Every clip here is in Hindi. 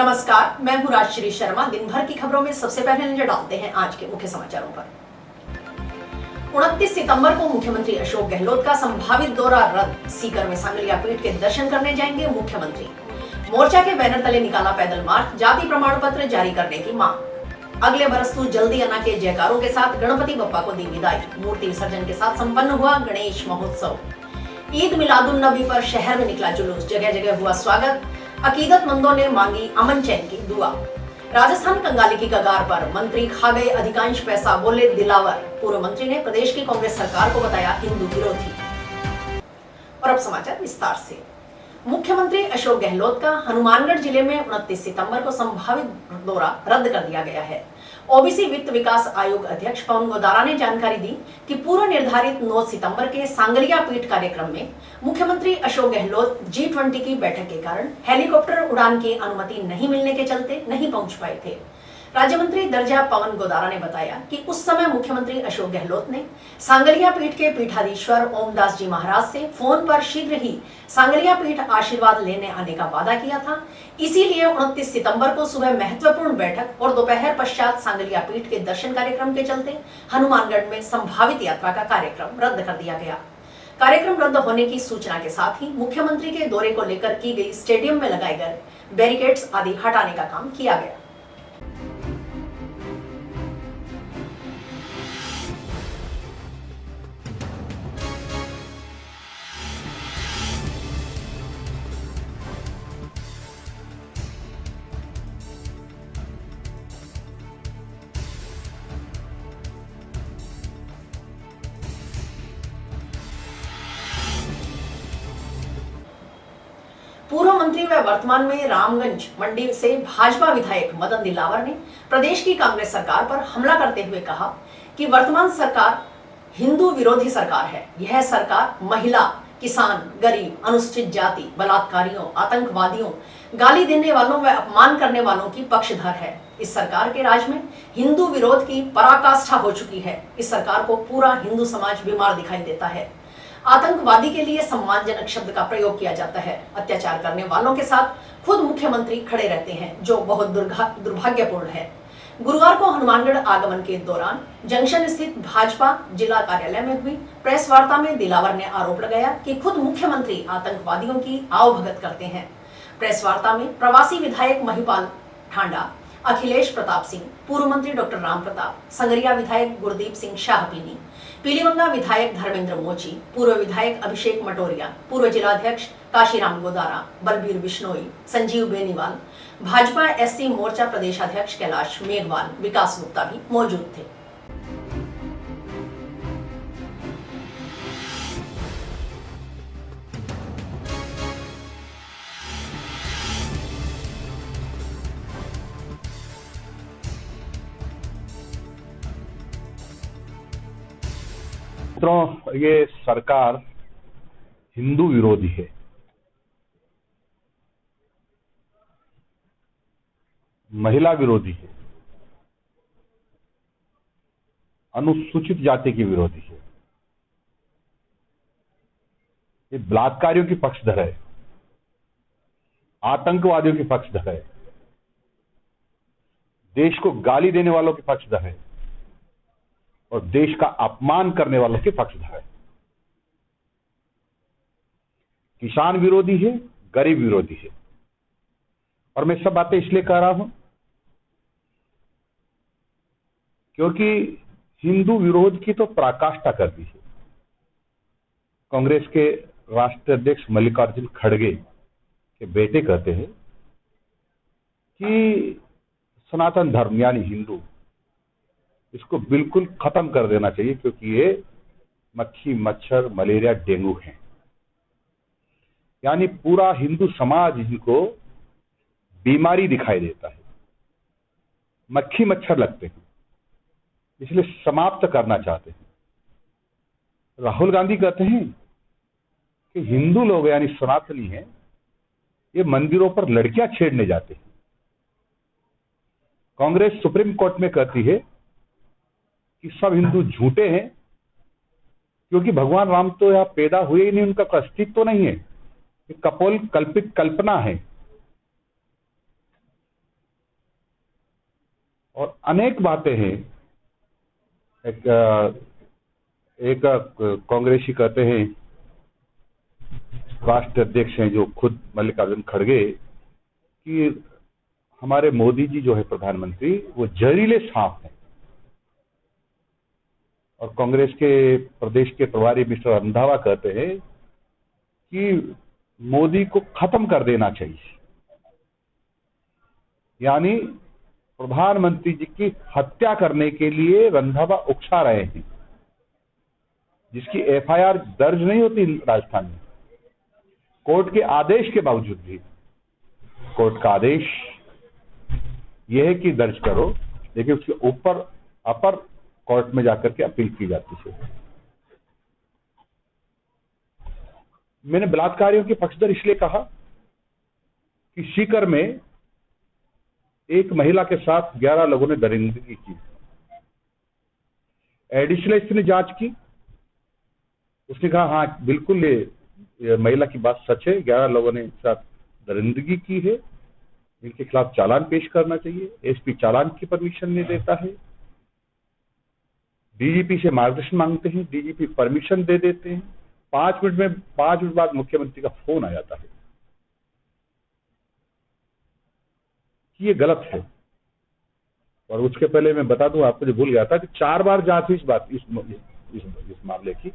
नमस्कार, मैं हूं राजश्री शर्मा। दिन भर की खबरों में सबसे पहले नजर डालते हैं आज के मुख्य समाचारों पर। 29 सितंबर को मुख्यमंत्री अशोक गहलोत का संभावित दौरा रद्द। सीकर में सांगलिया पीठ के दर्शन करने जाएंगे मुख्यमंत्री। मोर्चा के बैनर तले निकाला पैदल मार्च, जाति प्रमाण पत्र जारी करने की मांग। अगले बरस तू जल्दी आना के जयकारों के साथ गणपति बप्पा को दी विदाई। मूर्ति विसर्जन के साथ संपन्न हुआ गणेश महोत्सव। ईद मिलादुन नबी पर शहर में निकला जुलूस, जगह जगह हुआ स्वागत। अकीदतमंदों ने मांगी अमन चैन की दुआ। राजस्थान कंगाली की कगार पर, मंत्री खा गए अधिकांश पैसा, बोले दिलावर। पूर्व मंत्री ने प्रदेश की कांग्रेस सरकार को बताया हिंदू विरोधी। और अब समाचार विस्तार से। मुख्यमंत्री अशोक गहलोत का हनुमानगढ़ जिले में 29 सितंबर को संभावित दौरा रद्द कर दिया गया है। ओबीसी वित्त विकास आयोग अध्यक्ष पवन गोदारा ने जानकारी दी कि पूर्व निर्धारित 9 सितंबर के सांगलिया पीठ कार्यक्रम में मुख्यमंत्री अशोक गहलोत G20 की बैठक के कारण हेलीकॉप्टर उड़ान की अनुमति नहीं मिलने के चलते नहीं पहुंच पाए थे। राज्य मंत्री दर्जा पवन गोदारा ने बताया कि उस समय मुख्यमंत्री अशोक गहलोत ने सांगलिया पीठ के पीठाधीश्वर ओमदास जी महाराज से फोन पर शीघ्र ही सांगलिया पीठ आशीर्वाद लेने आने का वादा किया था। इसीलिए 29 सितंबर को सुबह महत्वपूर्ण बैठक और दोपहर पश्चात सांगलिया पीठ के दर्शन कार्यक्रम के चलते हनुमानगढ़ में संभावित यात्रा का कार्यक्रम रद्द कर दिया गया। कार्यक्रम रद्द होने की सूचना के साथ ही मुख्यमंत्री के दौरे को लेकर की गई स्टेडियम में लगाए गए बैरिकेड्स आदि हटाने का काम किया गया। पूर्व मंत्री व वर्तमान में रामगंज मंडी से भाजपा विधायक मदन दिलावर ने प्रदेश की कांग्रेस सरकार पर हमला करते हुए कहा कि वर्तमान सरकार हिंदू विरोधी सरकार है। यह सरकार महिला, किसान, गरीब, अनुसूचित जाति, बलात्कारियों, आतंकवादियों, गाली देने वालों व अपमान करने वालों की पक्षधर है। इस सरकार के राज में हिंदू विरोध की पराकाष्ठा हो चुकी है। इस सरकार को पूरा हिंदू समाज बीमार दिखाई देता है। आतंकवादी के लिए सम्मानजनक शब्द का प्रयोग किया जाता है। अत्याचार करने वालों के साथ खुद मुख्यमंत्री खड़े रहते हैं, जो बहुत दुर्भाग्यपूर्ण है। गुरुवार को हनुमानगढ़ आगमन के दौरान जंक्शन स्थित भाजपा जिला कार्यालय में हुई प्रेस वार्ता में दिलावर ने आरोप लगाया कि खुद मुख्यमंत्री आतंकवादियों की आवभगत करते हैं। प्रेस वार्ता में प्रवासी विधायक महिपाल ठांडा, अखिलेश प्रताप सिंह, पूर्व मंत्री डॉक्टर राम प्रताप, संगरिया विधायक गुरदीप सिंह शाहपीनी, पीलीबंगा विधायक धर्मेंद्र मोची, पूर्व विधायक अभिषेक मटोरिया, पूर्व जिलाध्यक्ष काशीराम गोदारा, बलबीर बिश्नोई, संजीव बेनीवाल, भाजपा SC मोर्चा प्रदेशाध्यक्ष कैलाश मेघवाल, विकास गुप्ता भी मौजूद थे। मित्रों, ये सरकार हिंदू विरोधी है। महिला विरोधी है, अनुसूचित जाति की विरोधी है, ये बलात्कारियों की पक्षधर है, आतंकवादियों की पक्षधर है, देश को गाली देने वालों की पक्षधर है और देश का अपमान करने वालों के पक्षधर है। किसान विरोधी है, गरीब विरोधी है। और मैं सब बातें इसलिए कह रहा हूं क्योंकि हिंदू विरोध की तो पराकाष्ठा कर दी है। कांग्रेस के राष्ट्रीय अध्यक्ष मल्लिकार्जुन खड़गे के बेटे कहते हैं कि सनातन धर्म यानी हिंदू, इसको बिल्कुल खत्म कर देना चाहिए क्योंकि ये मक्खी, मच्छर, मलेरिया, डेंगू है। यानी पूरा हिंदू समाज इनको बीमारी दिखाई देता है, मक्खी मच्छर लगते हैं, इसलिए समाप्त करना चाहते हैं। राहुल गांधी कहते हैं कि हिंदू लोग यानी सनातनी हैं, ये मंदिरों पर लड़कियां छेड़ने जाते हैं। कांग्रेस सुप्रीम कोर्ट में कहती है कि सब हिंदू झूठे हैं क्योंकि भगवान राम तो यहाँ पैदा हुए ही नहीं, उनका अस्तित्व तो नहीं है, ये कपोल कल्पित कल्पना है। और अनेक बातें हैं। एक एक कांग्रेसी कहते हैं, राष्ट्रीय अध्यक्ष हैं जो खुद मल्लिकार्जुन खड़गे, कि हमारे मोदी जी जो है प्रधानमंत्री वो जहरीले सांप हैं। और कांग्रेस के प्रदेश के प्रभारी मिस्टर रंधावा कहते हैं कि मोदी को खत्म कर देना चाहिए। यानी प्रधानमंत्री जी की हत्या करने के लिए रंधावा उकसा रहे हैं, जिसकी एफआईआर दर्ज नहीं होती राजस्थान में। कोर्ट के आदेश के बावजूद भी, कोर्ट का आदेश यह है कि दर्ज करो, लेकिन उसके ऊपर अपर कोर्ट में जाकर के अपील की जाती है। मैंने बलात्कारियों के पक्षधर इसलिए कहा कि सीकर में एक महिला के साथ 11 लोगों ने दरिंदगी की। एडिशनल एसपी ने जांच की, उसने कहा हाँ बिल्कुल ये महिला की बात सच है, 11 लोगों ने साथ दरिंदगी की है, इनके खिलाफ चालान पेश करना चाहिए। एसपी चालान की परमिशन नहीं देता है, डीजीपी से मार्गदर्शन मांगते हैं, डीजीपी परमिशन दे देते हैं। 5 मिनट बाद मुख्यमंत्री का फोन आ जाता है कि ये गलत है। और उसके पहले मैं बता दूं आपको, जो भूल गया था, कि 4 बार जांच हुई इस मामले की,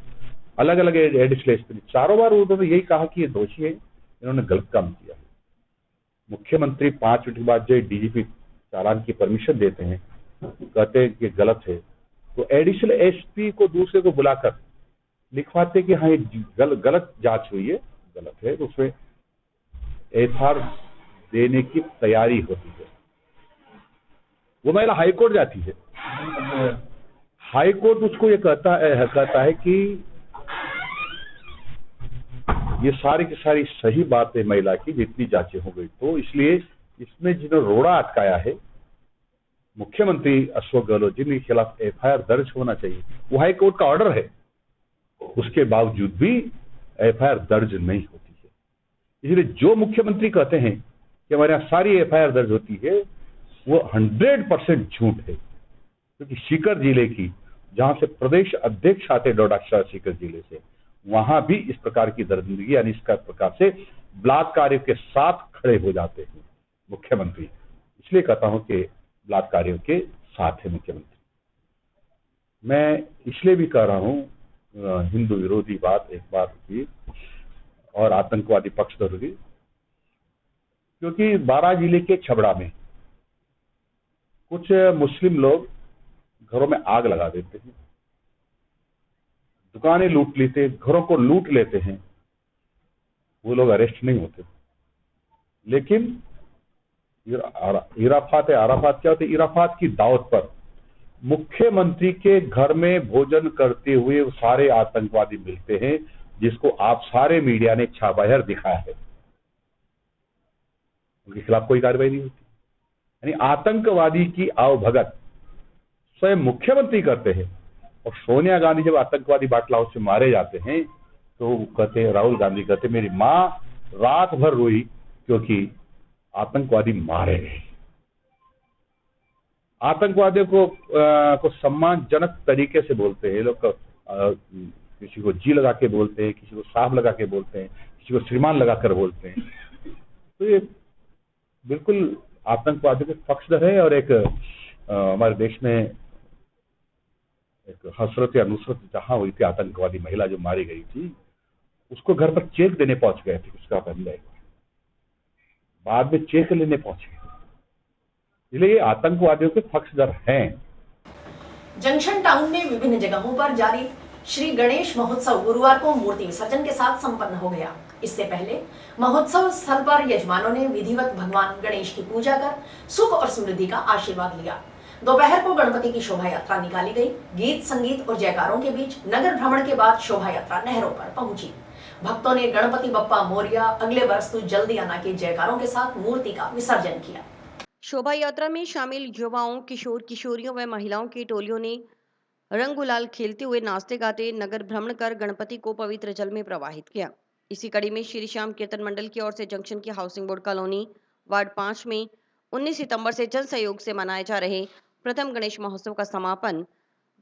अलग अलग एडिशनल एसपी ने 4 बार उन्होंने यही कहा कि ये दोषी है, इन्होंने गलत काम किया है। मुख्यमंत्री 5 मिनट के बाद जो डीजीपी चालान की परमिशन देते हैं, कहते हैं कि गलत है, तो एडिशनल एसपी को दूसरे को बुलाकर लिखवाते कि हाँ ये गलत जांच हुई है, गलत है, तो उसमें एफआईआर देने की तैयारी होती है। वो महिला हाईकोर्ट जाती है, हाईकोर्ट उसको ये कहता है कि ये सारी की सारी सही बात है महिला की, जितनी जांचें हो गई, तो इसलिए इसमें जिन्होंने रोड़ा अटकाया है मुख्यमंत्री अशोक गहलोत, जिनके खिलाफ एफआईआर दर्ज होना चाहिए, वो हाईकोर्ट का ऑर्डर है, उसके बावजूद भी एफआईआर दर्ज नहीं होती है। इसलिए जो मुख्यमंत्री कहते हैं कि हमारे यहाँ सारी एफआईआर दर्ज होती है, वो 100% झूठ है। क्योंकि सीकर जिले की, जहां से प्रदेश अध्यक्ष आते डोडाक्षा सीकर जिले से, वहां भी इस प्रकार की दरिंदगी यानी इस प्रकार से बलात्कारियों के साथ खड़े हो जाते हैं मुख्यमंत्री। इसलिए कहता हूं कि बलात्कारियों के साथ है मुख्यमंत्री। मैं इसलिए भी कह रहा हूं, हिंदू विरोधी बात एक बार की और आतंकवादी पक्षधर की, क्योंकि बारां जिले के छबड़ा में कुछ मुस्लिम लोग घरों में आग लगा देते हैं, दुकानें लूट लेते हैं, घरों को लूट लेते हैं, वो लोग अरेस्ट नहीं होते। लेकिन इराफात क्या होते, इराफात की दावत पर मुख्यमंत्री के घर में भोजन करते हुए सारे आतंकवादी मिलते हैं, जिसको आप सारे मीडिया ने छापाहर दिखाया है। उनके खिलाफ कोई कार्रवाई नहीं होती। यानी आतंकवादी की आवभगत स्वयं मुख्यमंत्री करते हैं। और सोनिया गांधी जब आतंकवादी बाटला हाउस से मारे जाते हैं, तो कहते हैं, राहुल गांधी कहते, मेरी मां रात भर रोई क्योंकि आतंकवादी मारे गए। आतंकवादियों को सम्मानजनक तरीके से बोलते हैं लोग, किसी को जी लगा के बोलते हैं, किसी को साहब लगा के बोलते हैं, किसी को श्रीमान लगाकर बोलते हैं। तो ये बिल्कुल आतंकवादियों के पक्षधर है। और एक हमारे देश में एक हसरत या नुसरत जहां हुई थी, आतंकवादी महिला जो मारी गई थी, उसको घर पर चेक देने पहुंच गए थे उसका बंदा, बाद में चेक लेने पहुंचे। इसलिए आतंकवादियों के पक्षधर हैं। जंक्शन टाउन में विभिन्न जगहों पर जारी श्री गणेश महोत्सव गुरुवार को मूर्ति विसर्जन के साथ संपन्न हो गया। इससे पहले महोत्सव स्थल पर यजमानों ने विधिवत भगवान गणेश की पूजा कर सुख और समृद्धि का आशीर्वाद लिया। दोपहर को गणपति की शोभा यात्रा निकाली गई। गीत संगीत और जयकारों के बीच नगर भ्रमण के बाद शोभा यात्रा नहरों पर पहुंची। भक्तों ने गणपति बप्पा मोरिया, अगले वर्ष तू जल्दी आना के जयकारों के साथ मूर्ति का विसर्जन किया। शोभा यात्रा में शामिल युवाओं, किशोर किशोरियों व महिलाओं की टोलियों ने रंग गुलाल खेलते हुए नाचते गाते नगर भ्रमण कर गणपति को पवित्र जल में प्रवाहित किया। इसी कड़ी में श्री श्याम कीर्तन मंडल की ओर से जंक्शन की हाउसिंग बोर्ड कॉलोनी वार्ड 5 में 19 सितंबर से जन सहयोग से मनाए जा रहे प्रथम गणेश महोत्सव का समापन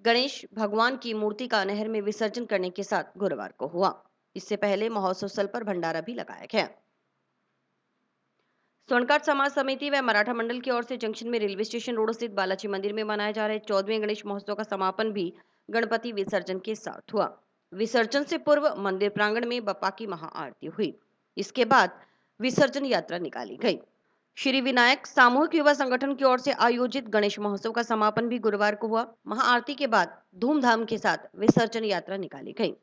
गणेश भगवान की मूर्ति का नहर में विसर्जन करने के साथ गुरुवार को हुआ। इससे पहले महोत्सव स्थल पर भंडारा भी लगाया गया। स्वर्णकार समाज समिति व मराठा मंडल की ओर से जंक्शन में रेलवे स्टेशन रोड स्थित बालाजी मंदिर में मनाए जा रहे 14वें गणेश महोत्सव का समापन भी गणपति विसर्जन के साथ हुआ। विसर्जन से पूर्व मंदिर प्रांगण में बप्पा की महाआरती हुई। इसके बाद विसर्जन यात्रा निकाली गई। श्री विनायक सामूहिक युवा संगठन की ओर से आयोजित गणेश महोत्सव का समापन भी गुरुवार को हुआ। महाआरती के बाद धूमधाम के साथ विसर्जन यात्रा निकाली गई।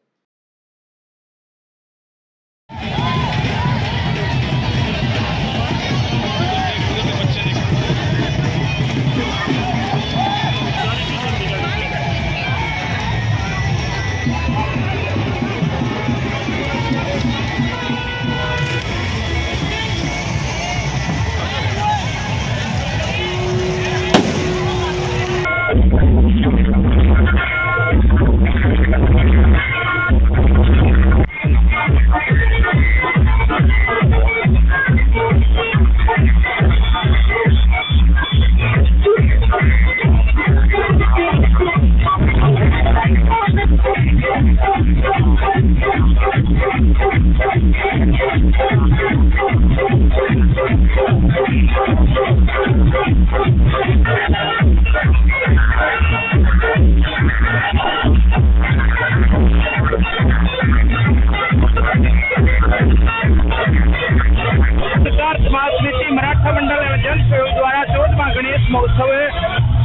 समाज समिति मराठा मंडल एवं जन सहयोग द्वारा 14वां गणेश महोत्सव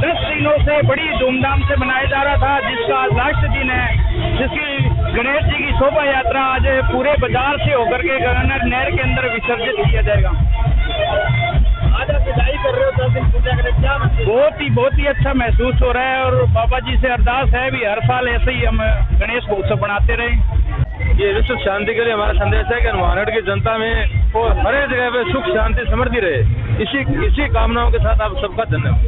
10 दिनों से बड़ी धूमधाम से मनाया जा रहा था, जिसका आज लास्ट दिन है, जिसकी गणेश जी की शोभा यात्रा आज पूरे बाजार से होकर के गंगा नहर के अंदर विसर्जित किया जाएगा। आज आप विदाई कर रहे हो, 10 दिन पूजा करें, क्या बहुत ही अच्छा महसूस हो रहा है और बाबा जी से अरदास है भी हर साल ऐसे ही हम गणेश महोत्सव बनाते रहे। ये विश्व शांति के लिए हमारा संदेश है कि हनुमानगढ़ की जनता में और हर एक जगह पे सुख शांति समृद्धि रहे। इसी कामनाओं के साथ आप सबका धन्यवाद।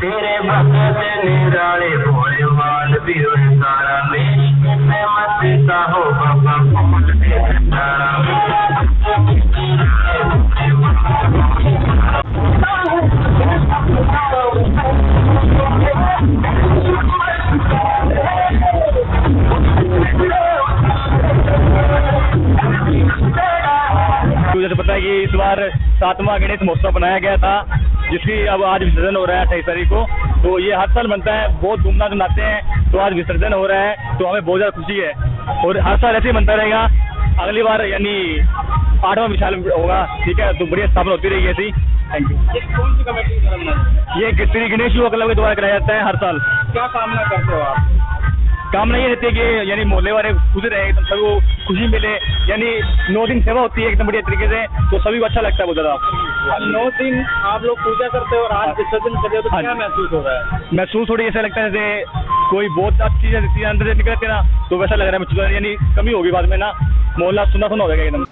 तेरे भगत निराले भोले वाल भी सारा में मत का हो बाबा कमल दे तारा। जैसे पता है कि इस बार 7वां गणेश महोत्सव बनाया गया था, जिसकी अब आज विसर्जन हो रहा है 28 तारीख को। तो ये हर साल बनता है, बहुत धूमधाम से मनाते हैं। तो आज विसर्जन हो रहा है तो हमें बहुत ज़्यादा खुशी है और हर साल ऐसे ही बनता रहेगा। अगली बार यानी 8वां विशाल होगा, ठीक है, तो बढ़िया स्थापना होती रहेगी ऐसी। Thank you. कौन सी कमेटी? ये श्री गणेश युवा क्लब के द्वारा कराया जाता है हर साल। क्या कामना करते हो आप? कामना ये रहती है कि यानी मोहल्ले वाले खुश रहे, एकदम सभी को खुशी मिले। यानी 9 दिन सेवा होती है एकदम बढ़िया तरीके से, तो सभी को अच्छा लगता है बहुत ज़्यादा। 9 दिन आप लोग पूजा करते हो और आज विसर्जन कर रहे हो, तो क्या महसूस हो रहा है? महसूस थोड़ी ऐसा लगता है जैसे कोई बहुत अच्छी चीज़ अंदर से निकलते ना, तो वैसा लग रहा है मुझे, यानी कमी होगी बाद में ना, मोहल्ला सुना हो जाएगा एकदम।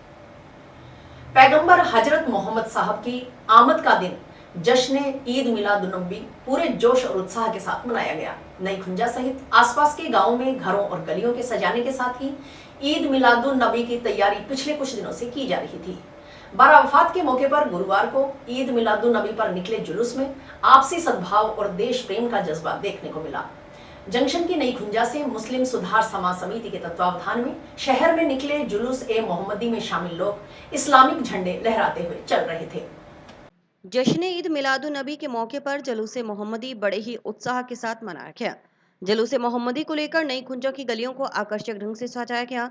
पैगंबर हजरत मोहम्मद साहब की आमद का दिन जश्न ईद मिलादुन्नबी पूरे जोश और उत्साह के साथ मनाया गया। नई खुंजा सहित आसपास के गांवों में घरों और गलियों के सजाने के साथ ही ईद मिलादुन्नबी की तैयारी पिछले कुछ दिनों से की जा रही थी। बारावफात के मौके पर गुरुवार को ईद मिलादुन्नबी पर निकले जुलूस में आपसी सद्भाव और देश प्रेम का जज्बा देखने को मिला। जंक्शन की नई खुंजा से मुस्लिम सुधार समाज समिति के तत्वावधान में शहर में निकले जुलूस ए मोहम्मदी में शामिल लोग इस्लामिक झंडे लहराते हुए चल रहे थे। जश्न ईद मिलादुन्नबी के मौके पर जुलूस मोहम्मदी बड़े ही उत्साह के साथ मनाया गया। जुलूस मोहम्मदी को लेकर नई खुंजा की गलियों को आकर्षक ढंग से सजाया गया।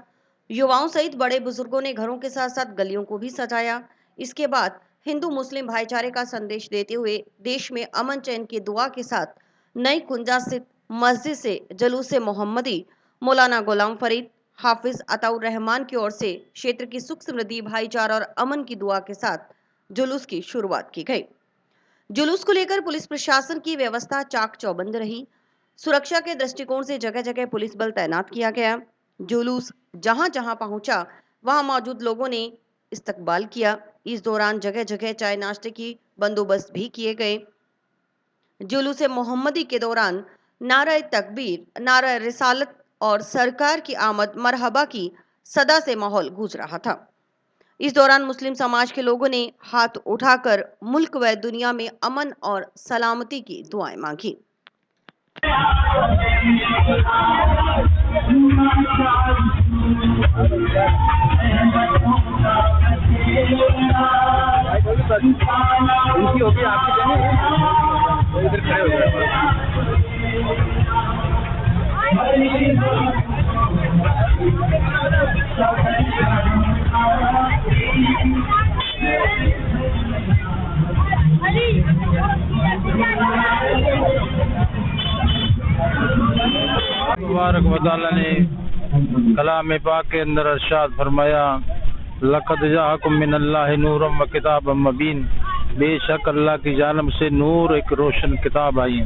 युवाओं सहित बड़े बुजुर्गों ने घरों के साथ साथ गलियों को भी सजाया। इसके बाद हिंदू मुस्लिम भाईचारे का संदेश देते हुए देश में अमन चैन की दुआ के साथ नई खुंजा स्थित मस्जिद से जुलूस मोहम्मदी मौलाना गुलाम फरीद हाफिज अताउर रहमान की ओर से क्षेत्र की सुख समृद्धि भाईचारा और अमन की दुआ के साथ जुलूस की शुरुआत की गई। जुलूस को लेकर पुलिस प्रशासन की व्यवस्था चाक चौबंद रही। सुरक्षा के दृष्टिकोण से जगह जगह पुलिस बल तैनात किया गया। जुलूस जहां जहां पहुंचा वहां मौजूद लोगों ने इस्तकबाल किया। इस दौरान जगह जगह चाय नाश्ते की बंदोबस्त भी किए गए। जुलूस मोहम्मदी के दौरान नारा तकबीर, नारा रिसालत और सरकार की आमद मरहबा की सदा से माहौल गूंज रहा था। इस दौरान मुस्लिम समाज के लोगों ने हाथ उठाकर मुल्क व दुनिया में अमन और सलामती की दुआएं मांगी। उनकी होगी आपकी देनी इधर खड़े हो जाए। मुबारक वताला ने कलाम पाक के अंदर इरशाद फरमाया, लक़द जाअकुम मिनल्लाहि नूरुम व किताबम मुबीन, बेशक अल्लाह की जानिब से नूर एक रोशन किताब आई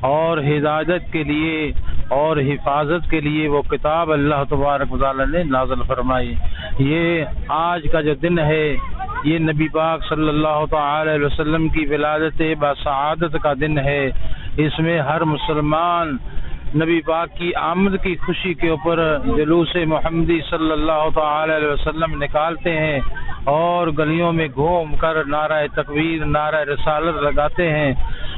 और हिदायत के लिए और हिफाजत के लिए वो किताब अल्लाह तबारक व तआला ने नाज़िल फरमाई। ये आज का जो दिन है ये नबी पाक सल्लल्लाहु अलैहि वसल्लम की विलादत बसआदत का दिन है। इसमें हर मुसलमान नबी पाक की आमद की खुशी के ऊपर जुलूस मोहम्मदी सल्लल्लाहु अलैहि वसल्लम निकालते हैं और गलियों में घूम कर नारा तकबीर, नारा रिसालत लगाते हैं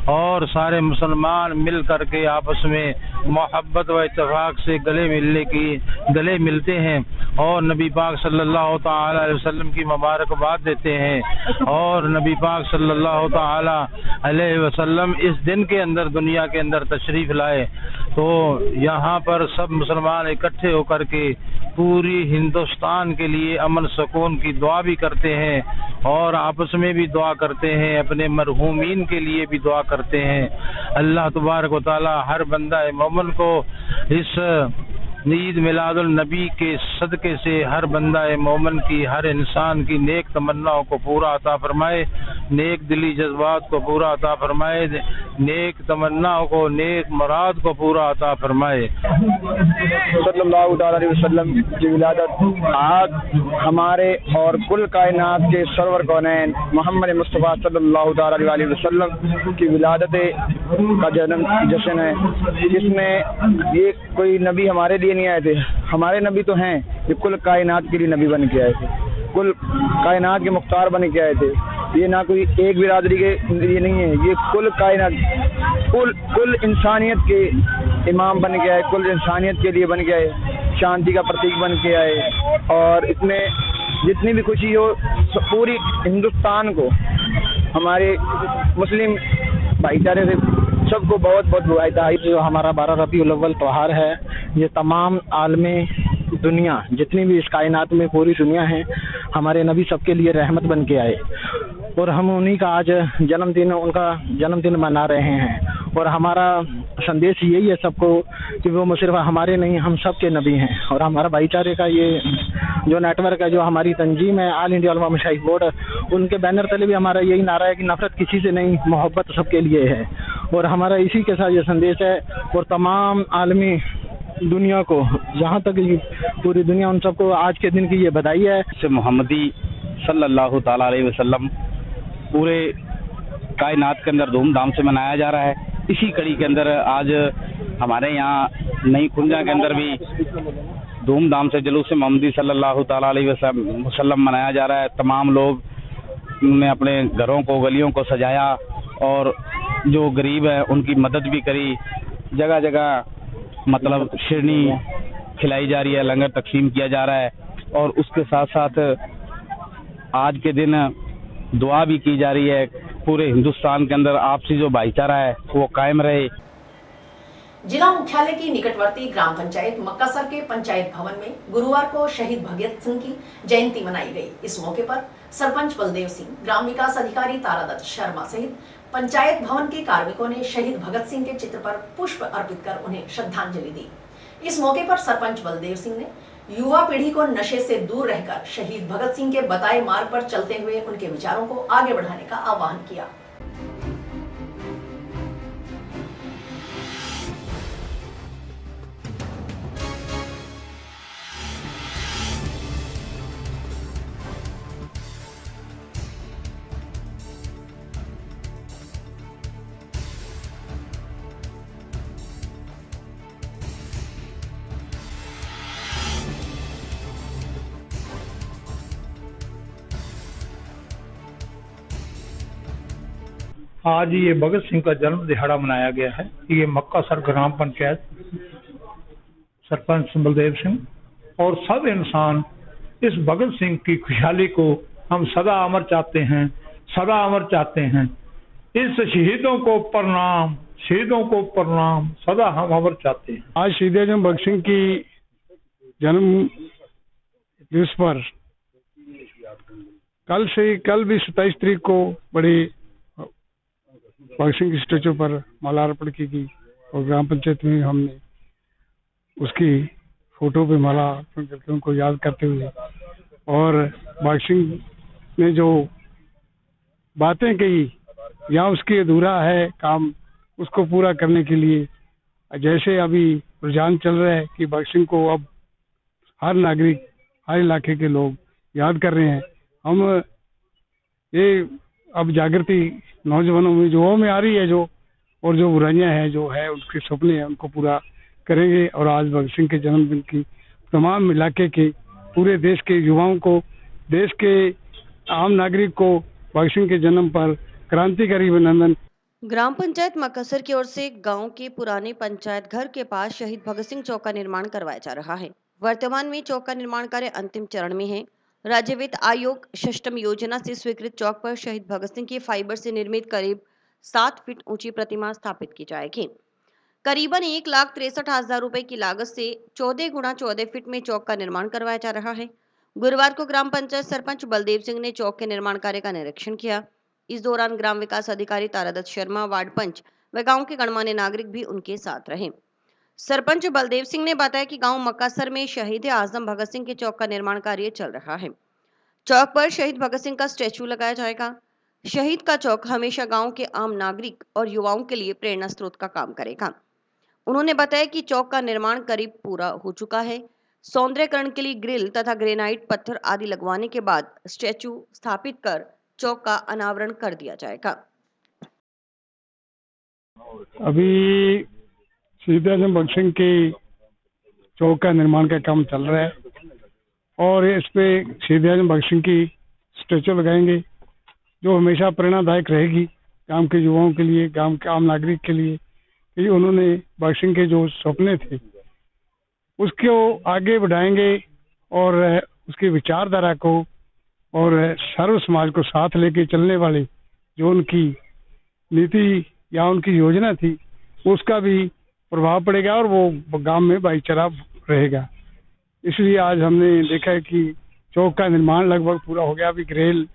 और सारे मुसलमान मिल करके आपस में मोहब्बत व इत्तेफाक से गले मिलते हैं और नबी पाक सल्लल्लाहु अलैहि वसल्लम की मुबारकबाद देते हैं। और नबी पाक सल्लल्लाहु अलैहि वसल्लम इस दिन के अंदर दुनिया के अंदर तशरीफ लाए तो यहाँ पर सब मुसलमान इकट्ठे होकर के पूरी हिंदुस्तान के लिए अमन सुकून की दुआ भी करते हैं और आपस में भी दुआ करते हैं, अपने मरहूमीन के लिए भी दुआ करते हैं। अल्लाह तबारक व तआला हर बंदा मोमिन को इस ईद मिलादुल नबी के सदके से हर बंदा मोमिन की, हर इंसान की नेक तमन्नाओं को पूरा अता फरमाए, नेक दिली जज्बात को पूरा अता फरमाए, नेक तमन्नाओं को, नेक मुराद को पूरा अता फरमाए। सल्लल्लाहु अलैहि वसल्लम की विलादत आज हमारे और कुल कायनात के सरवर कौनैन मोहम्मद मुस्तफ़ा सल्लल्लाहु अलैहि वसल्लम की विलादत का जश्न है, जिसमें ये कोई नबी हमारे लिए नहीं आए थे, हमारे नबी तो हैं, ये कुल कायनात के लिए नबी बन के आए थे, कुल कायनात के मुख्तार बन के आए थे। ये ना कोई एक बिरादरी के लिए नहीं है, ये कुल कायनात, कुल इंसानियत के इमाम बन के आए, कुल इंसानियत के लिए बन के आए, शांति का प्रतीक बन के आए। और इसमें जितनी भी खुशी हो पूरी हिंदुस्तान को, हमारे मुस्लिम भाईचारे से सबको बहुत बहुत मुबारक। जो हमारा 12 रबीउल अव्वल त्योहार है, ये तमाम आलमी दुनिया, जितनी भी इस कायनात में पूरी दुनिया है, हमारे नबी सबके लिए रहमत बन के आए और हम उन्हीं का आज जन्मदिन, उनका जन्मदिन मना रहे हैं। और हमारा संदेश यही है सबको कि वो सिर्फ हमारे नहीं, हम सब के नबी हैं। और हमारा भाईचारे का ये जो नेटवर्क है, जो हमारी तंजीम है ऑल इंडिया उलमा मशाइख बोर्ड, उनके बैनर तले भी हमारा यही नारा है कि नफरत किसी से नहीं, मोहब्बत सबके लिए है। और हमारा इसी के साथ ये संदेश है और तमाम आलमी दुनिया को, जहाँ तक पूरी दुनिया, उन सबको आज के दिन की ये बधाई है। से मोहम्मदी सल्लल्लाहु ताला अलैहि वसल्लम पूरे कायनात के अंदर धूमधाम से मनाया जा रहा है। इसी कड़ी के अंदर आज हमारे यहाँ नई कुंजा के अंदर भी धूमधाम से जुलूस मोहम्मदी सल्लल्लाहु ताला अलैहि वसल्लम मनाया जा रहा है। तमाम लोग ने अपने घरों को, गलियों को सजाया और जो गरीब है उनकी मदद भी करी। जगह जगह मतलब शिरनी खिलाई जा रही है, लंगर तकसीम किया जा रहा है और उसके साथ साथ आज के दिन दुआ भी की जा रही है। पूरे हिंदुस्तान के अंदर आपसी जो भाईचारा है वो कायम रहे। जिला मुख्यालय की निकटवर्ती ग्राम पंचायत मक्कासर के पंचायत भवन में गुरुवार को शहीद भगत सिंह की जयंती मनाई गई। इस मौके पर सरपंच बलदेव सिंह, ग्राम विकास अधिकारी तारादत्त शर्मा सहित पंचायत भवन के कार्मिकों ने शहीद भगत सिंह के चित्र पर पुष्प अर्पित कर उन्हें श्रद्धांजलि दी। इस मौके पर सरपंच बलदेव सिंह ने युवा पीढ़ी को नशे से दूर रहकर शहीद भगत सिंह के बताए मार्ग पर चलते हुए उनके विचारों को आगे बढ़ाने का आह्वान किया। आज ये भगत सिंह का जन्म दिहाड़ा मनाया गया है। ये मक्कासर ग्राम पंचायत सरपंच बलदेव सिंह और सब इंसान इस भगत सिंह की खुशहाली को हम सदा अमर चाहते हैं, सदा अमर चाहते हैं। इस शहीदों को प्रणाम, शहीदों को प्रणाम, सदा हम अमर चाहते हैं। आज शहीद आजम भगत सिंह की जन्म दिवस पर कल भी 27 तारीख को बड़ी भगत सिंह की स्टेचू पर माला अर्पण की गई और ग्राम पंचायत में हमने उसकी फोटो पे माला अर्पण करके उनको याद करते हुए और भगत सिंह ने जो बातें कही या उसकी अधूरा है काम, उसको पूरा करने के लिए जैसे अभी रुझान चल रहा है कि भगत सिंह को अब हर नागरिक, हर इलाके के लोग याद कर रहे हैं। हम ये अब जागृति नौजवानों में, युवाओं में आ रही है जो, और जो बुराइयां हैं जो है उसके सपने हैं उनको पूरा करेंगे। और आज भगत सिंह के जन्मदिन की तमाम इलाके के पूरे देश के युवाओं को, देश के आम नागरिक को भगत सिंह के जन्म पर क्रांतिकारी अभिनंदन। ग्राम पंचायत मक्कासर की ओर से गांव के पुराने पंचायत घर के पास शहीद भगत सिंह चौक का निर्माण करवाया जा रहा है। वर्तमान में चौक का निर्माण कार्य अंतिम चरण में है। राज्य वित्त आयोग षष्टम योजना से स्वीकृत चौक पर शहीद भगत सिंह के फाइबर से निर्मित करीब 7 फीट ऊंची प्रतिमा स्थापित की जाएगी। करीबन 1,63,000 रुपए की लागत से 14 गुणा 14 फीट में चौक का निर्माण करवाया जा रहा है। गुरुवार को ग्राम पंचायत सरपंच बलदेव सिंह ने चौक के निर्माण कार्य का निरीक्षण किया। इस दौरान ग्राम विकास अधिकारी तारादत्त शर्मा, वार्ड पंच व गांव के गणमान्य नागरिक भी उनके साथ रहे। सरपंच बलदेव सिंह ने बताया कि गांव मक्कासर में शहीद आजम भगत सिंह के चौक का निर्माण कार्य चल रहा है। चौक पर शहीद भगत सिंह का स्टैचू लगाया जाएगा। शहीद का चौक हमेशा गांव के आम नागरिक और युवाओं के लिए प्रेरणा स्रोत का काम करेगा। उन्होंने बताया कि चौक का निर्माण करीब पूरा हो चुका है। सौंदर्यकरण के लिए ग्रिल तथा ग्रेनाइट पत्थर आदि लगवाने के बाद स्टैचू स्थापित कर चौक का अनावरण कर दिया जाएगा। अभी शहीद आजम भगत सिंह के चौक का निर्माण का काम चल रहा है और इस पे शहीद आजम भगत सिंह की स्टैचू लगाएंगे जो हमेशा प्रेरणादायक रहेगी गांव के युवाओं के लिए, गांव के आम नागरिक के लिए कि उन्होंने भगत सिंह के जो सपने थे उसको आगे बढ़ाएंगे और उसकी विचारधारा को और सर्व समाज को साथ लेके चलने वाले जो उनकी नीति या उनकी योजना थी उसका भी प्रभाव पड़ेगा और वो गांव में भाईचारा रहेगा। इसलिए आज हमने देखा है कि चौक का निर्माण लगभग पूरा हो गया। अभी ग्रेल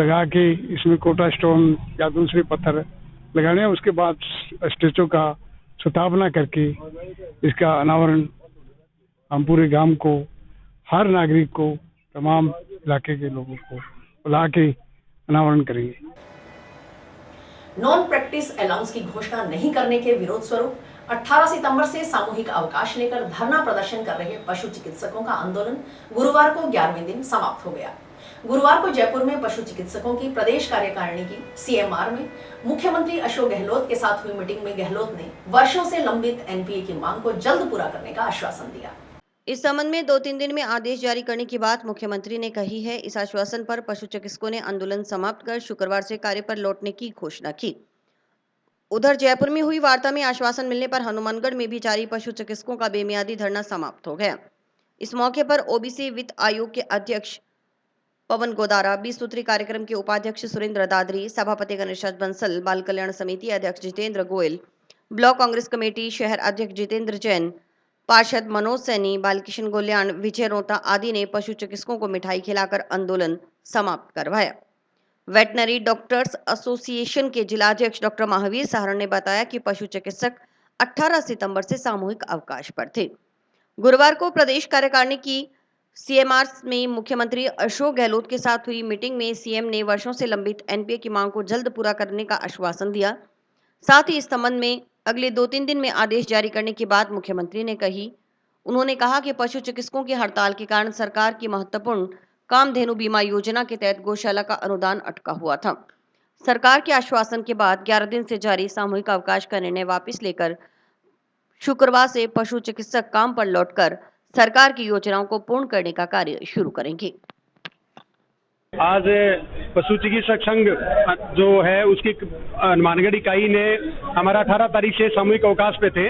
लगा के इसमें कोटा स्टोन या दूसरे पत्थर लगाने, उसके बाद स्टैचू का स्थापना करके इसका अनावरण हम पूरे गांव को, हर नागरिक को, तमाम इलाके के लोगों को बुला के अनावरण करेंगे। नॉन प्रैक्टिस अलाउंस की घोषणा नहीं करने के विरोध स्वरूप 18 सितंबर से सामूहिक अवकाश लेकर धरना प्रदर्शन कर रहे पशु चिकित्सकों का आंदोलन गुरुवार को 11वें दिन समाप्त हो गया। गुरुवार को जयपुर में पशु चिकित्सकों की प्रदेश कार्यकारिणी की सीएमआर में मुख्यमंत्री अशोक गहलोत के साथ हुई मीटिंग में गहलोत ने वर्षों से लंबित एनपीए की मांग को जल्द पूरा करने का आश्वासन दिया। इस संबंध में 2-3 दिन में आदेश जारी करने की बात मुख्यमंत्री ने कही है। इस आश्वासन पर पशु चिकित्सकों ने आंदोलन समाप्त कर शुक्रवार से कार्य पर लौटने की घोषणा की। उधर जयपुर में हुई वार्ता में आश्वासन मिलने पर हनुमानगढ़ में भी जारी पशु चिकित्सकों का बेमियादी धरना समाप्त हो गया। इस मौके पर ओबीसी वित्त आयोग के अध्यक्ष पवन गोदारा, 20 सूत्री कार्यक्रम के उपाध्यक्ष सुरेंद्र दादरी, सभापति गणेश बंसल, बाल कल्याण समिति अध्यक्ष जितेंद्र गोयल, ब्लॉक कांग्रेस कमेटी शहर अध्यक्ष जितेंद्र जैन, पार्षद मनोज सैनी, बालकिशन गोल्याण, विजय रोता आदि ने पशु चिकित्सकों को मिठाई खिलाकर आंदोलन समाप्त करवाया। वेटनरी डॉक्टर्स एसोसिएशन के जिलाध्यक्ष डॉक्टर महावीर सहारण ने बताया कि पशु चिकित्सक 18 सितंबर से सामूहिक अवकाश पर थे। गुरुवार को प्रदेश कार्यकारिणी की सीएमआर में मुख्यमंत्री अशोक गहलोत के साथ हुई मीटिंग में सीएम ने वर्षों से लंबित एनपीए की मांग को जल्द पूरा करने का आश्वासन दिया। साथ ही इस संबंध में अगले 2-3 दिन में आदेश जारी करने की बात मुख्यमंत्री ने कही। उन्होंने कहा कि पशु चिकित्सकों की हड़ताल के कारण सरकार की महत्वपूर्ण कामधेनु बीमा योजना के तहत गौशाला का अनुदान अटका हुआ था। सरकार के आश्वासन के बाद 11 दिन से जारी सामूहिक अवकाश का निर्णय वापस लेकर शुक्रवार से पशु चिकित्सक काम पर लौटकर सरकार की योजनाओं को पूर्ण करने का कार्य शुरू करेंगे। आज पशु चिकित्सक संघ जो है उसकी हनुमानगढ़ इकाई ने हमारा 18 तारीख से सामूहिक अवकाश पे थे।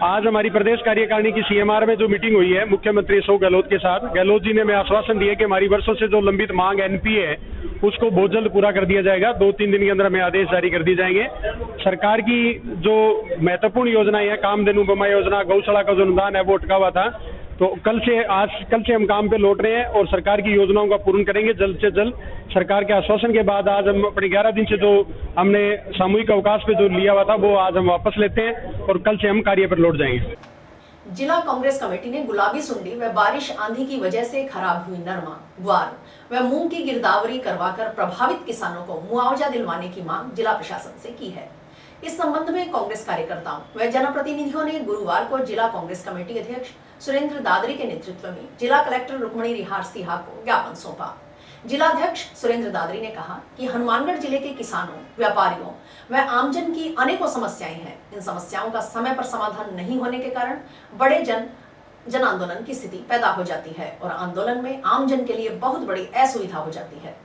आज हमारी प्रदेश कार्यकारिणी की सीएमआर में जो मीटिंग हुई है मुख्यमंत्री अशोक गहलोत के साथ, गहलोत जी ने हमें आश्वासन दिया कि हमारी वर्षों से जो लंबित मांग एनपीए है उसको बहुत जल्द पूरा कर दिया जाएगा। 2-3 दिन के अंदर हमें आदेश जारी कर दिए जाएंगे। सरकार की जो महत्वपूर्ण योजनाएं हैं, कामधेनु बीमा योजना, गौशाला का जो अनुदान है वो अटका हुआ था, तो कल से हम काम पे लौट रहे हैं और सरकार की योजनाओं का पूर्ण करेंगे जल्द से जल्द। सरकार के आश्वासन के बाद आज हम अपने 11 दिन से जो हमने सामूहिक अवकाश पे जो लिया हुआ था वो आज हम वापस लेते हैं और कल से हम कार्य पर लौट जाएंगे। जिला कांग्रेस कमेटी ने गुलाबी सुंडी व बारिश आंधी की वजह से खराब हुई नरमा, ग्वार व मूंग की गिरदावरी करवाकर प्रभावित किसानों को मुआवजा दिलवाने की मांग जिला प्रशासन से की है। इस संबंध में कांग्रेस कार्यकर्ताओं व जनप्रतिनिधियों ने गुरुवार को जिला कांग्रेस कमेटी अध्यक्ष सुरेंद्र दादरी के नेतृत्व में जिला कलेक्टर रुक्मणी रिहार सिहा को ज्ञापन सौंपा। जिलाध्यक्ष सुरेंद्र दादरी ने कहा कि हनुमानगढ़ जिले के किसानों, व्यापारियों व आमजन की अनेकों समस्याएं हैं। इन समस्याओं का समय पर समाधान नहीं होने के कारण बड़े जन आंदोलन की स्थिति पैदा हो जाती है और आंदोलन में आमजन के लिए बहुत बड़ी असुविधा हो जाती है।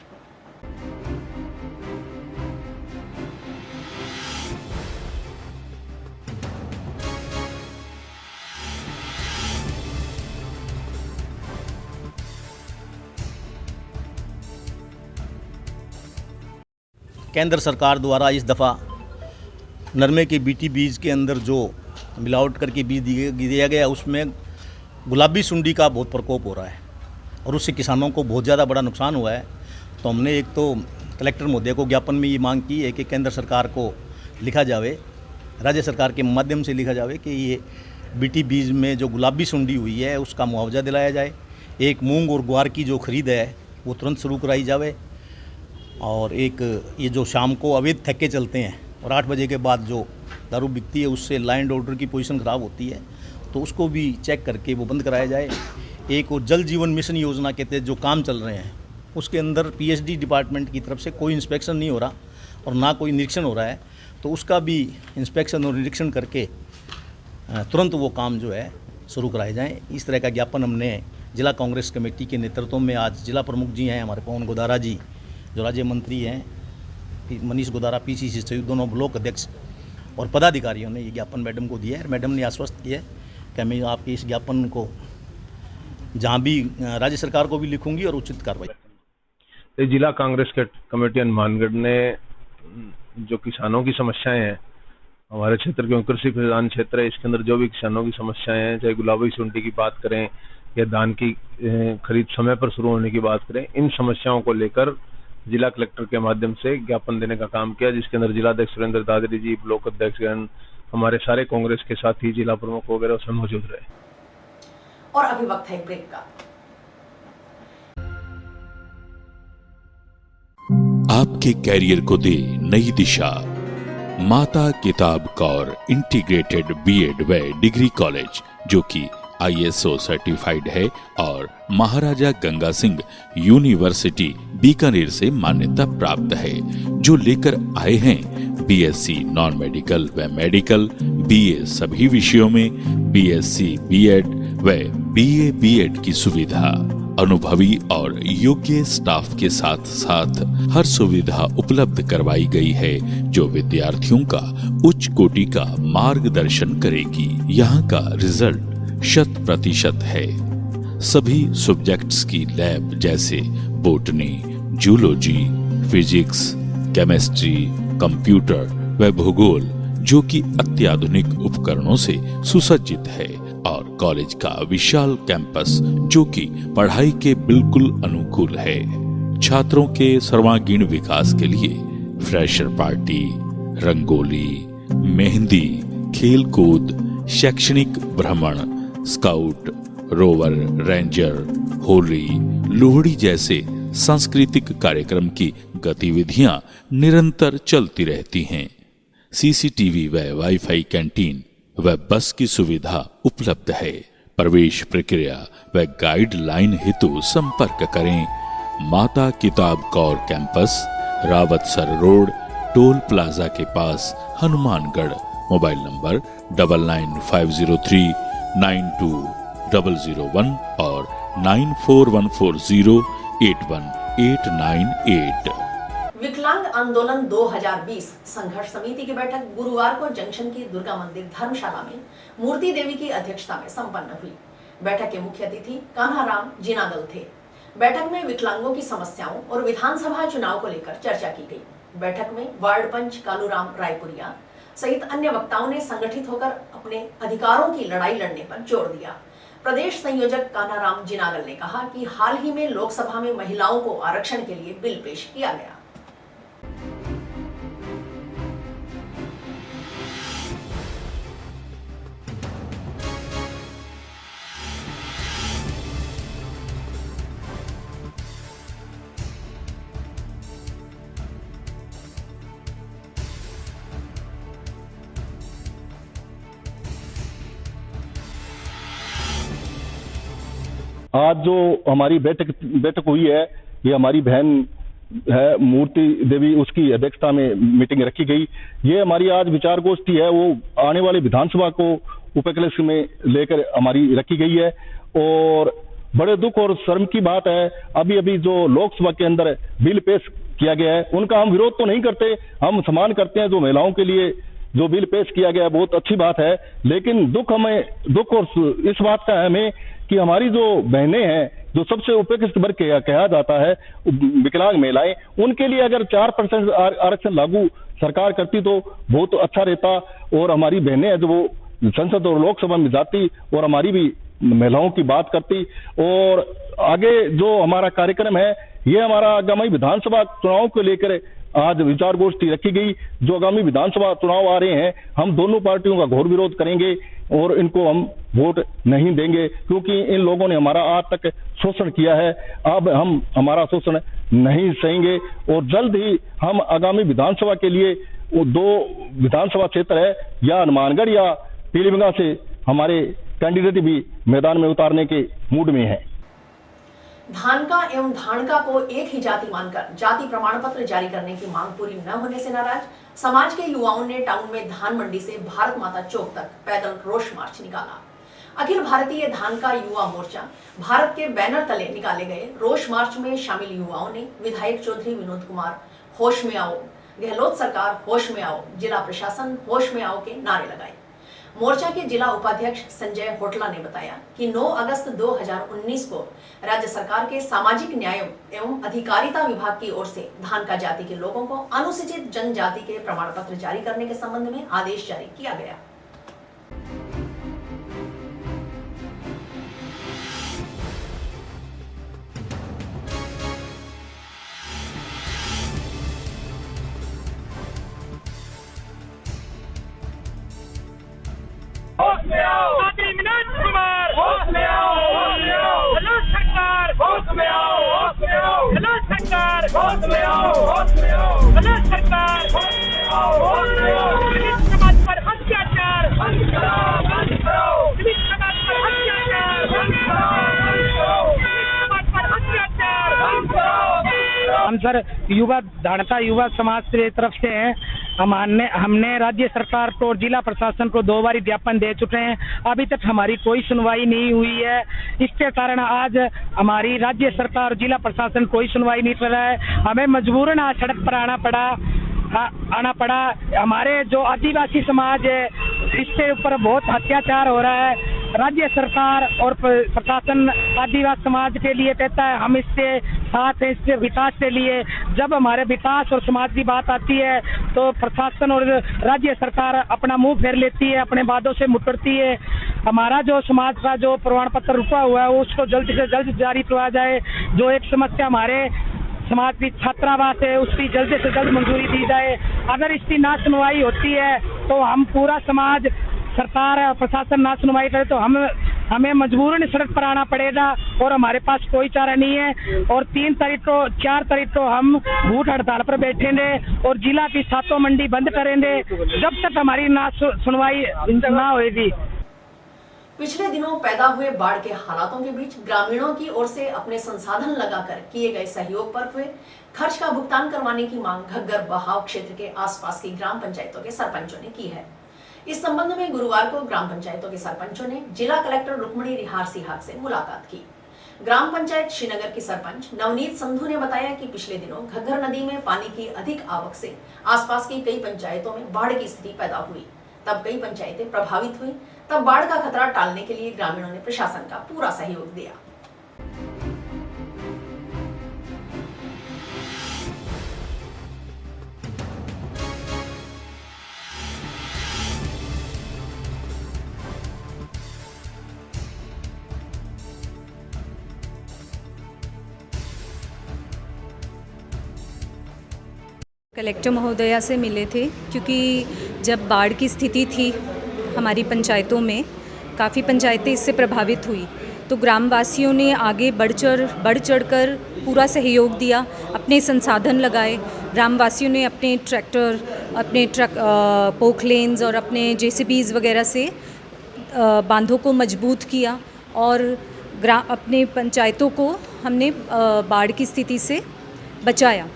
केंद्र सरकार द्वारा इस दफ़ा नरमे के बीटी बीज के अंदर जो मिलावट करके बीज दिया गया उसमें गुलाबी सुंडी का बहुत प्रकोप हो रहा है और उससे किसानों को बहुत ज़्यादा बड़ा नुकसान हुआ है। तो हमने एक तो कलेक्टर महोदय को ज्ञापन में ये मांग की है कि केंद्र सरकार को लिखा जावे, राज्य सरकार के माध्यम से लिखा जावे कि ये बीटी बीज में जो गुलाबी सुंडी हुई है उसका मुआवजा दिलाया जाए। एक मूंग और ग्वार की जो खरीद है वो तुरंत शुरू कराई जावे और एक ये जो शाम को अवैध ठेके चलते हैं और 8 बजे के बाद जो दारू बिकती है उससे लॉ एंड ऑर्डर की पोजीशन ख़राब होती है, तो उसको भी चेक करके वो बंद कराया जाए। एक और जल जीवन मिशन योजना के तहत जो काम चल रहे हैं उसके अंदर पीएचडी डिपार्टमेंट की तरफ से कोई इंस्पेक्शन नहीं हो रहा और ना कोई निरीक्षण हो रहा है, तो उसका भी इंस्पेक्शन और निरीक्षण करके तुरंत वो काम जो है शुरू कराए जाएँ। इस तरह का ज्ञापन हमने जिला कांग्रेस कमेटी के नेतृत्व में आज जिला प्रमुख जी हैं हमारे पवन गोदारा जी, जो राज्य मंत्री हैं मनीष गोदारा पीसीसी सहित दोनों ब्लॉक अध्यक्ष और पदाधिकारियों ने ये ज्ञापन मैडम को दिया है। मैडम ने आश्वस्त किया है कि मैं आपके इस ज्ञापन को जहाँ भी राज्य सरकार को भी लिखूंगी और उचित कार्रवाई। जिला कांग्रेस कमेटी हनुमानगढ़ ने जो किसानों की समस्याएं हैं, हमारे क्षेत्र के कृषि प्रधान क्षेत्र है, इसके अंदर जो भी किसानों की समस्याएं हैं, चाहे गुलाबी सुंडी की बात करें या धान की खरीद समय पर शुरू होने की बात करें, इन समस्याओं को लेकर जिला कलेक्टर के माध्यम से ज्ञापन देने का काम किया, जिसके अंदर जिलाध्यक्ष सुरेंद्र दादरी जी, ब्लॉक अध्यक्षगण, हमारे सारे कांग्रेस के साथी, जिला प्रमुख वगैरह सब मौजूद रहे। और अभी वक्त है ब्रेक का। आपके कैरियर को दे नई दिशा। माता किताब कौर इंटीग्रेटेड बीएड व डिग्री कॉलेज, जो कि ISO सर्टिफाइड है और महाराजा गंगा सिंह यूनिवर्सिटी बीकानेर से मान्यता प्राप्त है, जो लेकर आए हैं BSc नॉन मेडिकल व मेडिकल, BA सभी विषयों में, BSc BEd व BA BEd की सुविधा। अनुभवी और योग्य स्टाफ के साथ साथ हर सुविधा उपलब्ध करवाई गई है, जो विद्यार्थियों का उच्च कोटि का मार्गदर्शन करेगी। यहाँ का रिजल्ट 100% है। सभी सब्जेक्ट्स की लैब जैसे botany, zoology, physics, chemistry, computer व भूगोल, जो कि अत्याधुनिक उपकरणों से सुसज्जित है, और कॉलेज का विशाल कैंपस, जो कि पढ़ाई के बिल्कुल अनुकूल है। छात्रों के सर्वांगीण विकास के लिए फ्रेशर पार्टी, रंगोली, मेहंदी, खेल कूद, शैक्षणिक भ्रमण, scout, rover, ranger, Holi, Lohri जैसे सांस्कृतिक कार्यक्रम की गतिविधियां निरंतर चलती रहती हैं। सीसीटीवी व वाईफाई कैंटीन व बस की सुविधा उपलब्ध है। प्रवेश प्रक्रिया व गाइडलाइन हेतु संपर्क करें माता किताब Kaur campus, Rawatsar road, toll plaza के पास, हनुमानगढ़। मोबाइल नंबर 9950392001 और 9414081815। 898। विकलांग आंदोलन 2020 संघर्ष समिति की बैठक गुरुवार को जंक्शन की दुर्गा मंदिर धर्मशाला में मूर्ति देवी की अध्यक्षता में संपन्न हुई। बैठक के मुख्य अतिथि कान्हाराम जिनागल थे। बैठक में विकलांगों की समस्याओं और विधानसभा चुनाव को लेकर चर्चा की गई। बैठक में वार्ड पंच कालूराम रायपुरिया सहित अन्य वक्ताओं ने संगठित होकर अपने अधिकारों की लड़ाई लड़ने पर जोर दिया। प्रदेश संयोजक कान्हाराम जिनागल ने कहा कि हाल ही में लोकसभा में महिलाओं को आरक्षण के लिए बिल पेश किया गया। आज जो हमारी बैठक हुई है, ये हमारी बहन है मूर्ति देवी, उसकी अध्यक्षता में मीटिंग रखी गई। ये हमारी आज विचार गोष्ठी है, वो आने वाले विधानसभा को उपकलश में लेकर हमारी रखी गई है। और बड़े दुख और शर्म की बात है, अभी जो लोकसभा के अंदर बिल पेश किया गया है, उनका हम विरोध तो नहीं करते, हम सम्मान करते हैं। जो महिलाओं के लिए जो बिल पेश किया गया है बहुत अच्छी बात है, लेकिन दुख और इस बात का है हमें कि हमारी जो बहनें हैं, जो सबसे उपेक्षित वर्ग कहा जाता है, विकलांग महिलाएं, उनके लिए अगर 4% आरक्षण लागू सरकार करती तो बहुत अच्छा रहता। और हमारी बहनें हैं जो वो संसद और लोकसभा में जाती और हमारी भी महिलाओं की बात करती। और आगे जो हमारा कार्यक्रम है, ये हमारा आगामी विधानसभा चुनाव को लेकर आज विचार गोष्ठी रखी गई। जो आगामी विधानसभा चुनाव आ रहे हैं, हम दोनों पार्टियों का घोर विरोध करेंगे और इनको हम वोट नहीं देंगे, क्योंकि इन लोगों ने हमारा आज तक शोषण किया है। अब हम हमारा शोषण नहीं सहेंगे और जल्द ही हम आगामी विधानसभा के लिए 2 विधानसभा क्षेत्र है, या हनुमानगढ़ या पीलीभीत से हमारे कैंडिडेट भी मैदान में उतारने के मूड में है। धानका एवं धानका को एक ही जाति मानकर जाति प्रमाण पत्र जारी करने की मांग पूरी न होने से नाराज समाज के युवाओं ने टाउन में धान मंडी से भारत माता चौक तक पैदल रोष मार्च निकाला। अखिल भारतीय धानका युवा मोर्चा भारत के बैनर तले निकाले गए रोष मार्च में शामिल युवाओं ने विधायक चौधरी विनोद कुमार होश में आओ, गहलोत सरकार होश में आओ, जिला प्रशासन होश में आओ के नारे लगाए। मोर्चा के जिला उपाध्यक्ष संजय होटला ने बताया कि 9 अगस्त 2019 को राज्य सरकार के सामाजिक न्याय एवं अधिकारिता विभाग की ओर से धानका जाति के लोगों को अनुसूचित जनजाति के प्रमाण पत्र जारी करने के संबंध में आदेश जारी किया गया। होश में आओ, विनोद कुमार होश में आओ, गहलोत सरकार होश में आओ, गहलोत सरकार होश में आओ, गहलोत सरकार होश में आओ, दलित समाज पर अत्याचार बंद करो, दलित समाज पर अत्याचार बंद करो, समाज पर अत्याचार बंद करो। हम सर युवा धानका युवा समाज की तरफ से हैं। हमने राज्य सरकार को और जिला प्रशासन को 2 बार ज्ञापन दे चुके हैं, अभी तक हमारी कोई सुनवाई नहीं हुई है। इसके कारण आज हमारी राज्य सरकार और जिला प्रशासन कोई सुनवाई नहीं कर रहा है। हमें मजबूरन आज सड़क पर आना पड़ा। हमारे जो आदिवासी समाज है, इसके ऊपर बहुत अत्याचार हो रहा है। राज्य सरकार और प्रशासन आदिवासी समाज के लिए कहता है हम इसके साथ हैं, इसके विकास के लिए। जब हमारे विकास और समाज की बात आती है तो प्रशासन और राज्य सरकार अपना मुंह फेर लेती है, अपने वादों से मुकरती है। हमारा जो समाज का जो प्रमाण पत्र रुका हुआ है उसको जल्द से जल्द जारी करवाया जाए। जो एक समस्या हमारे समाज की छात्रावास है, उसकी जल्द से जल्द मंजूरी दी जाए। अगर इसकी ना सुनवाई होती है तो हम पूरा समाज, सरकार प्रशासन ना सुनवाई करे तो हमें मजबूरन सड़क पर आना पड़ेगा और हमारे पास कोई चारा नहीं है। और 4 तारीख को हम भूख हड़ताल पर बैठेंगे और जिला की 7 मंडी बंद करेंगे जब तक हमारी ना सुनवाई ना होगी। पिछले दिनों पैदा हुए बाढ़ के हालातों के बीच ग्रामीणों की ओर से अपने संसाधन लगाकर किए गए सहयोग पर हुए खर्च का भुगतान करवाने की मांग घग्गर बहाव क्षेत्र के आसपास की ग्राम पंचायतों के सरपंचों ने की है। इस संबंध में गुरुवार को ग्राम पंचायतों के सरपंचों ने जिला कलेक्टर रुक्मणी रिहार सिहाग से मुलाकात की। ग्राम पंचायत श्रीनगर की सरपंच नवनीत संधू ने बताया कि पिछले दिनों घग्गर नदी में पानी की अधिक आवक से आसपास की कई पंचायतों में बाढ़ की स्थिति पैदा हुई। तब कई पंचायतें प्रभावित हुई। तब बाढ़ का खतरा टालने के लिए ग्रामीणों ने प्रशासन का पूरा सहयोग दिया। कलेक्टर महोदया से मिले थे क्योंकि जब बाढ़ की स्थिति थी हमारी पंचायतों में, काफ़ी पंचायतें इससे प्रभावित हुई, तो ग्रामवासियों ने आगे बढ़ चढ़कर पूरा सहयोग दिया, अपने संसाधन लगाए। ग्रामवासियों ने अपने ट्रैक्टर, अपने पोखलेन्स और अपने जेसीबीज़ वगैरह से बांधों को मजबूत किया और अपने पंचायतों को हमने बाढ़ की स्थिति से बचाया।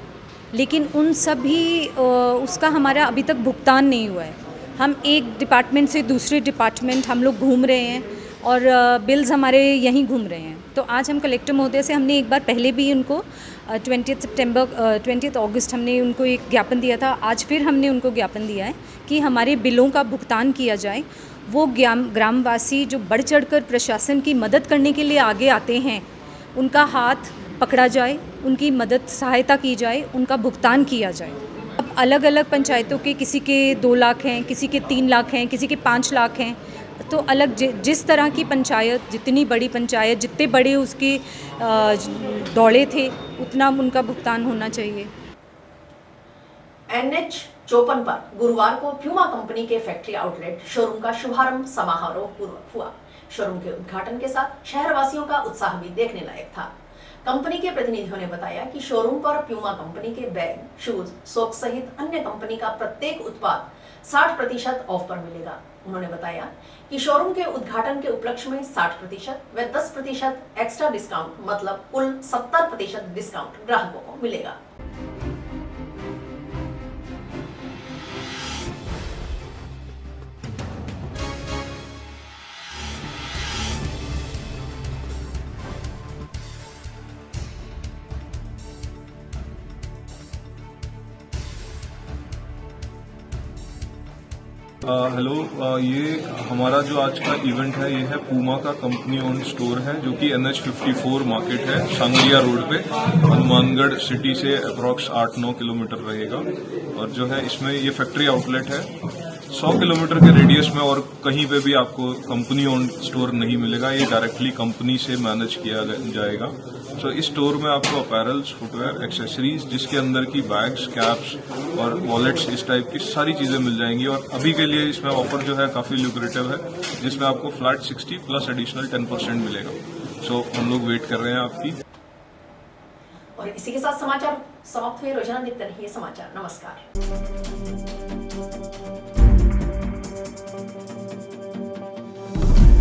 लेकिन उन सभी उसका हमारा अभी तक भुगतान नहीं हुआ है। हम एक डिपार्टमेंट से दूसरे डिपार्टमेंट हम लोग घूम रहे हैं और बिल्स हमारे यहीं घूम रहे हैं। तो आज हम कलेक्टर महोदय से, हमने एक बार पहले भी उनको 20 अगस्त हमने उनको एक ज्ञापन दिया था। आज फिर हमने उनको ज्ञापन दिया है कि हमारे बिलों का भुगतान किया जाए। वो ग्रामवासी जो बढ़ चढ़कर प्रशासन की मदद करने के लिए आगे आते हैं, उनका हाथ पकड़ा जाए, उनकी मदद सहायता की जाए, उनका भुगतान किया जाए। अब अलग अलग पंचायतों के किसी के 2 लाख हैं, किसी के 3 लाख हैं, किसी के 5 लाख हैं, तो अलग जिस तरह की पंचायत, जितनी बड़ी पंचायत, जितने बड़े उसके दौड़े थे, उतना उनका भुगतान होना चाहिए। NH 54 पर गुरुवार को प्यूमा कंपनी के फैक्ट्री आउटलेट शोरूम का शुभारंभ समारोह हुआ। शोरूम के उद्घाटन के साथ शहरवासियों का उत्साह भी देखने लायक था। कंपनी के प्रतिनिधियों ने बताया कि शोरूम पर प्यूमा कंपनी के बैग, शूज, सॉक्स सहित अन्य कंपनी का प्रत्येक उत्पाद 60% ऑफ पर मिलेगा। उन्होंने बताया कि शोरूम के उद्घाटन के उपलक्ष्य में 60% व 10% एक्स्ट्रा डिस्काउंट, मतलब कुल 70% डिस्काउंट ग्राहकों को मिलेगा। हेलो, ये हमारा जो आज का इवेंट है, ये है पूमा का कंपनी ओन स्टोर है जो कि NH 54 मार्केट है, सांगलिया रोड पे, हनुमानगढ़ सिटी से अप्रॉक्स 8-9 किलोमीटर रहेगा। और जो है इसमें ये फैक्ट्री आउटलेट है 100 किलोमीटर के रेडियस में, और कहीं पे भी आपको कंपनी ओन स्टोर नहीं मिलेगा। ये डायरेक्टली कंपनी से मैनेज किया जाएगा। तो इस स्टोर में आपको अपैरल्स, फुटवेयर, एक्सेसरीज, जिसके अंदर की बैग्स, कैप्स और वॉलेट्स, इस टाइप की सारी चीजें मिल जाएंगी। और अभी के लिए इसमें ऑफर जो है काफी ल्यूक्रेटिव है, जिसमें आपको फ्लैट 60 प्लस एडिशनल 10% मिलेगा। सो हम लोग वेट कर रहे हैं आपकी। और इसी के साथ समाचार समाप्त हुए। रोजाना देखते रहिए समाचार। नमस्कार।